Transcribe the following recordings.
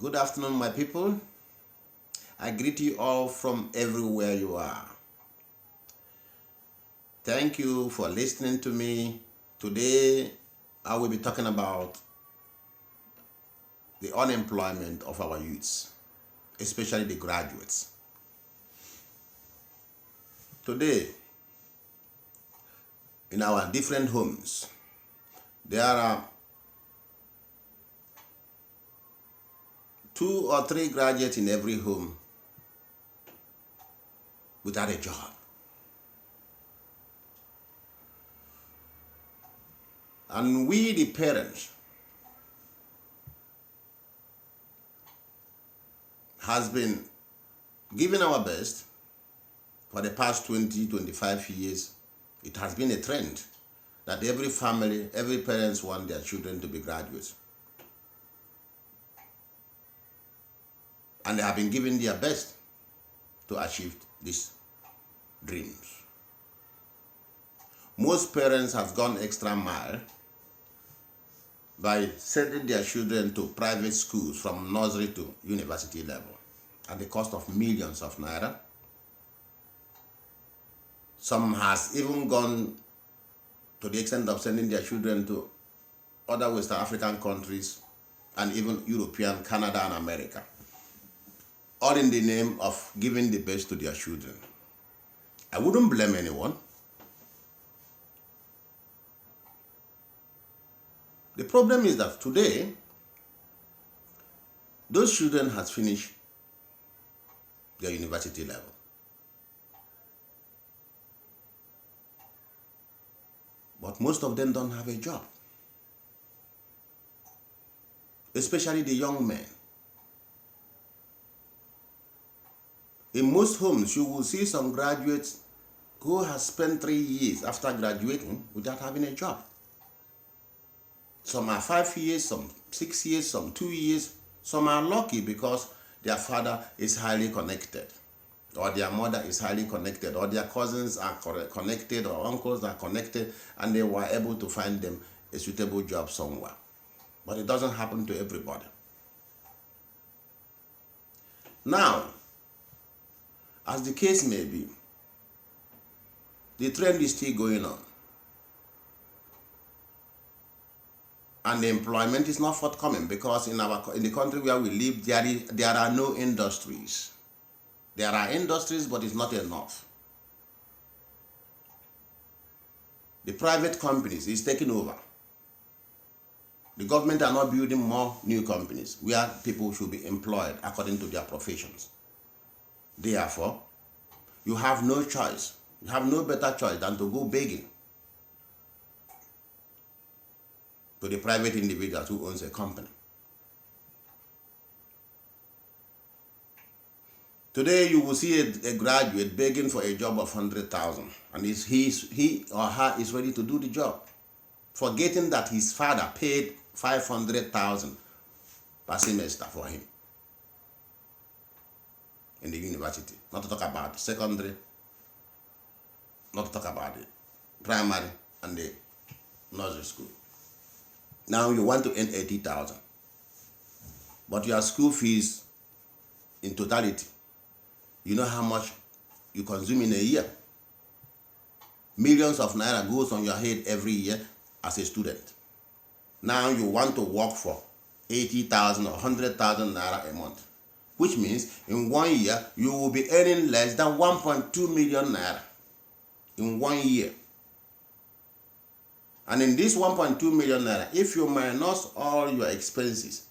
Good afternoon, my people. I greet you all from everywhere you are. Thank you for listening to me. Today, I will be talking about the unemployment of our youths, especially the graduates. Today, in our different homes, there are 2 or 3 graduates in every home without a job. And we, the parents, has been giving our best for the past 20-25 years. It has been a trend that every family, every parents want their children to be graduates. And they have been giving their best to achieve these dreams. Most parents have gone extra mile by sending their children to private schools from nursery to university level at the cost of millions of naira. Some has even gone to the extent of sending their children to other West African countries and even European, Canada and America, all in the name of giving the best to their children. I wouldn't blame anyone. The problem is that today, those children has finished their university level. But most of them don't have a job. Especially the young men. In most homes, you will see some graduates who has spent 3 years after graduating without having a job. Some are 5 years, some 6 years, some 2 years. Some are lucky because their father is highly connected, or their mother is highly connected, or their cousins are connected, or uncles are connected, and they were able to find them a suitable job somewhere. But it doesn't happen to everybody. Now, as the case may be, the trend is still going on. And the employment is not forthcoming because in the country where we live, there are no industries. There are industries, but it's not enough. The private companies is taking over. The government are not building more new companies where people should be employed according to their professions. Therefore, you have no choice. You have no better choice than to go begging to the private individuals who owns a company. Today you will see a graduate begging for a job of 100,000 and he or her is ready to do the job, forgetting that his father paid 500,000 per semester for him in the university. Not to talk about secondary, not to talk about the primary and the nursery school. Now you want to earn 80,000, but your school fees in totality, you know how much you consume in a year. Millions of naira goes on your head every year as a student. Now you want to work for 80,000 or 100,000 naira a month, which means in 1 year you will be earning less than 1.2 million naira in 1 year. And in this 1.2 million naira, if you minus all your expenses,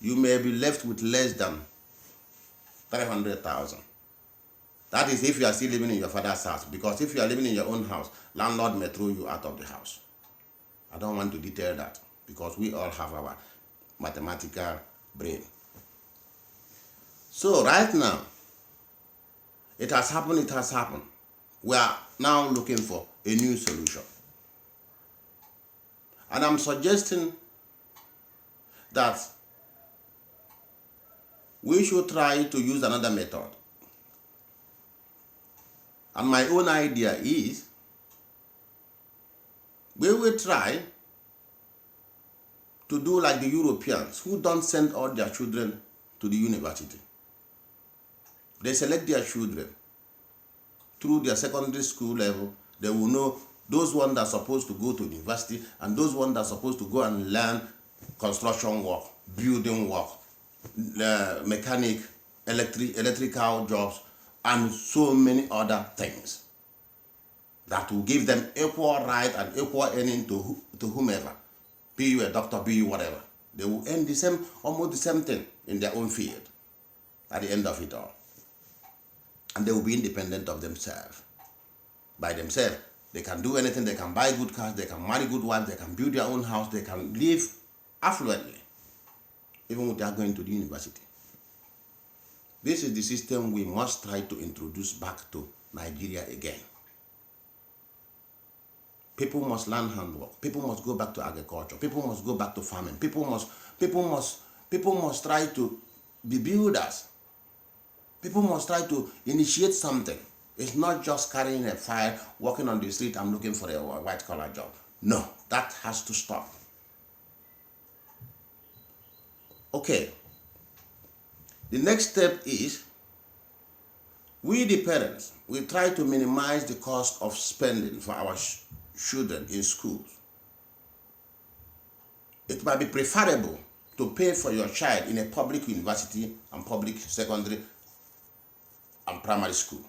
you may be left with less than 300,000. That is if you are still living in your father's house, because if you are living in your own house, landlord may throw you out of the house. I don't want to detail that because we all have our mathematical brain. So right now, it has happened. We are now looking for a new solution. And I'm suggesting that we should try to use another method. And my own idea is we will try to do like the Europeans who don't send all their children to the university. They select their children through their secondary school level. They will know those ones that are supposed to go to university and those ones that are supposed to go and learn construction work, building work, mechanic, electrical jobs, and so many other things that will give them equal right and equal earning to whomever. Be you a doctor, be you whatever. They will earn the same, almost the same thing in their own field at the end of it all. And they will be independent of themselves. By themselves, they can do anything. They can buy good cars, they can marry good wives, they can build their own house, they can live affluently, even without going to the university. This is the system we must try to introduce back to Nigeria again. People must learn handwork. People must go back to agriculture. People must go back to farming. People must try to be builders. People must try to initiate something. It's not just carrying a file, walking on the street and looking for a white-collar job. No, that has to stop. Okay. The next step is, we the parents, we try to minimize the cost of spending for our children in schools. It might be preferable to pay for your child in a public university and public secondary and primary school,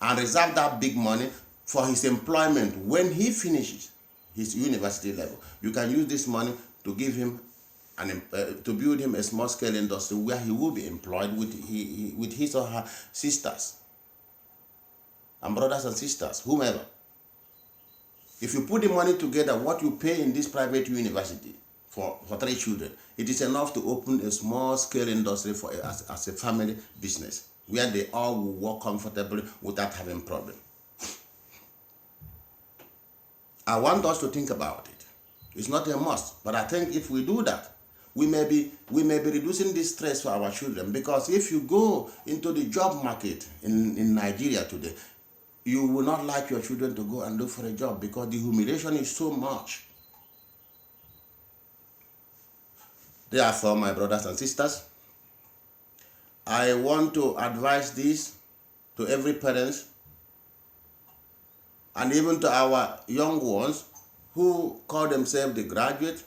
and reserve that big money for his employment when he finishes his university level. You can use this money to give him to build him a small-scale industry where he will be employed with his or her sisters and brothers and sisters, whomever. If you put the money together, what you pay in this private university for 3 children, it is enough to open a small-scale industry for as a family business, where they all will work comfortably without having problem. I want us to think about it. It's not a must, but I think if we do that, we may be reducing this stress for our children. Because if you go into the job market in Nigeria today, you will not like your children to go and look for a job because the humiliation is so much. Therefore, my brothers and sisters, I want to advise this to every parent and even to our young ones who call themselves the graduate,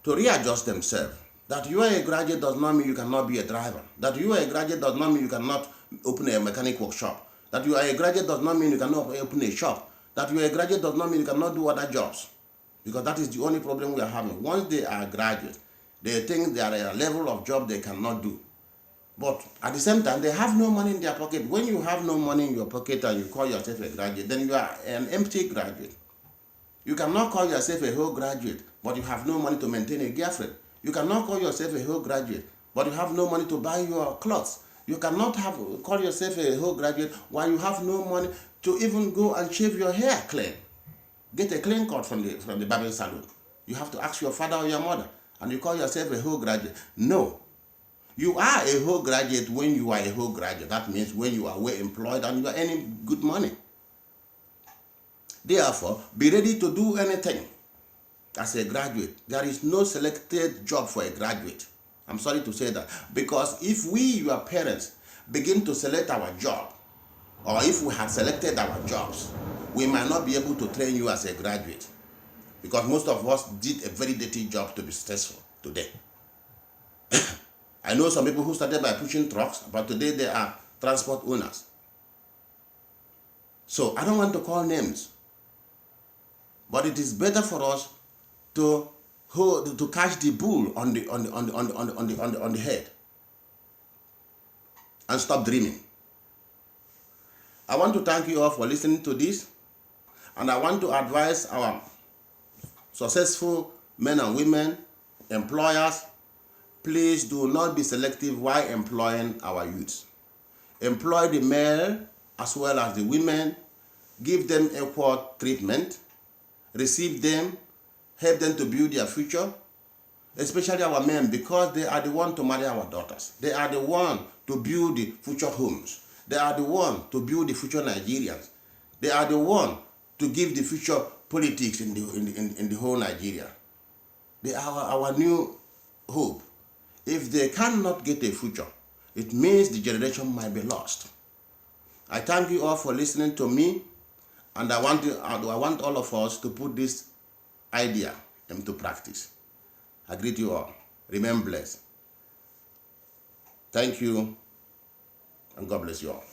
to readjust themselves. That you are a graduate does not mean you cannot be a driver. That you are a graduate does not mean you cannot open a mechanic workshop. That you are a graduate does not mean you cannot open a shop. That you are a graduate does not mean you cannot do other jobs. Because that is the only problem we are having. Once they are graduates, they think they are at a level of job they cannot do. But at the same time, they have no money in their pocket. When you have no money in your pocket and you call yourself a graduate, then you are an empty graduate. You cannot call yourself a whole graduate, but you have no money to maintain a girlfriend. You cannot call yourself a whole graduate, but you have no money to buy your clothes. You cannot call yourself a whole graduate while you have no money to even go and shave your hair clean. Get a clean cut from the barbering salon. You have to ask your father or your mother, and you call yourself a whole graduate. No. You are a whole graduate when you are a whole graduate. That means when you are well employed and you are earning good money. Therefore, be ready to do anything as a graduate. There is no selected job for a graduate. I'm sorry to say that. Because if we, your parents, begin to select our job, or if we have selected our jobs, we might not be able to train you as a graduate. Because most of us did a very dirty job to be successful today. I know some people who started by pushing trucks, but today they are transport owners. So I don't want to call names, but it is better for us to catch the bull on the head and stop dreaming. I want to thank you all for listening to this, and I want to advise our successful men and women, employers, please do not be selective while employing our youths. Employ the male as well as the women, give them equal treatment, receive them, help them to build their future, especially our men, because they are the one to marry our daughters. They are the one to build the future homes. They are the one to build the future Nigerians. They are the one to give the future politics in the whole Nigeria. They are our new hope. If they cannot get a future, it means the generation might be lost. I thank you all for listening to me, and I want all of us to put this idea into practice. I greet you all. Remain blessed. Thank you, and God bless you all.